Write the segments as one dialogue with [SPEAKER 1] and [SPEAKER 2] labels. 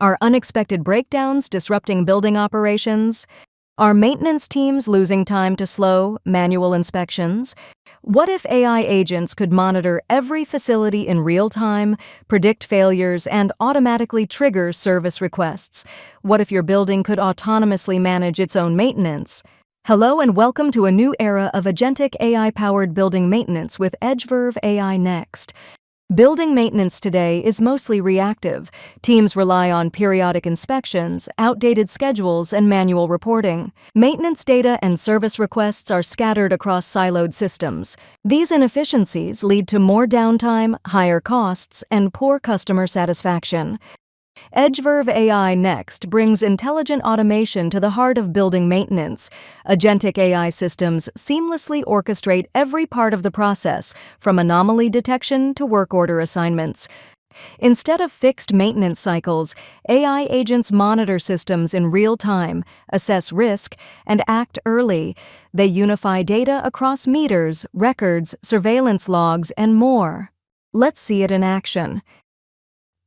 [SPEAKER 1] Are unexpected breakdowns disrupting building operations? Are maintenance teams losing time to slow, manual inspections? What if AI agents could monitor every facility in real time, predict failures, and automatically trigger service requests? What if your building could autonomously manage its own maintenance? Hello and welcome to a new era of agentic AI-powered building maintenance with EdgeVerve AI Next. Building maintenance today is mostly reactive. Teams rely on periodic inspections, outdated schedules, and manual reporting. Maintenance data and service requests are scattered across siloed systems. These inefficiencies lead to more downtime, higher costs, and poor customer satisfaction. EdgeVerve AI Next brings intelligent automation to the heart of building maintenance. Agentic AI systems seamlessly orchestrate every part of the process, from anomaly detection to work order assignments. Instead of fixed maintenance cycles, AI agents monitor systems in real time, assess risk, and act early. They unify data across meters, records, surveillance logs, and more. Let's see it in action.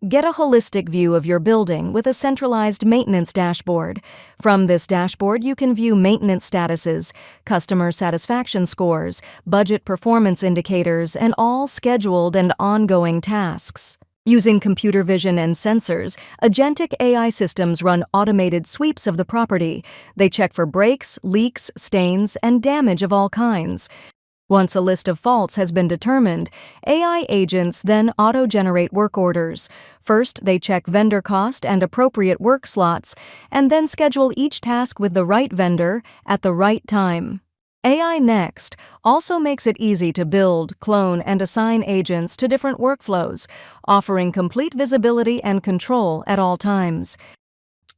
[SPEAKER 1] Get a holistic view of your building with a centralized maintenance dashboard. From this dashboard, you can view maintenance statuses, customer satisfaction scores, budget performance indicators, and all scheduled and ongoing tasks. Using computer vision and sensors, agentic AI systems run automated sweeps of the property. They check for breaks, leaks, stains, and damage of all kinds. Once a list of faults has been determined, AI agents then auto-generate work orders. First, they check vendor cost and appropriate work slots, and then schedule each task with the right vendor at the right time. AI Next also makes it easy to build, clone, and assign agents to different workflows, offering complete visibility and control at all times.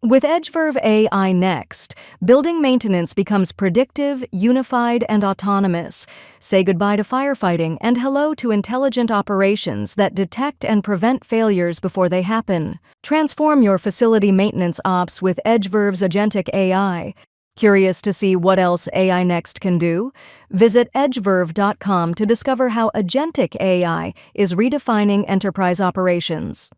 [SPEAKER 1] With EdgeVerve AI Next, building maintenance becomes predictive, unified, and autonomous. Say goodbye to firefighting and hello to intelligent operations that detect and prevent failures before they happen. Transform your facility maintenance ops with EdgeVerve's agentic AI. Curious to see what else AI Next can do? Visit edgeverve.com to discover how agentic AI is redefining enterprise operations.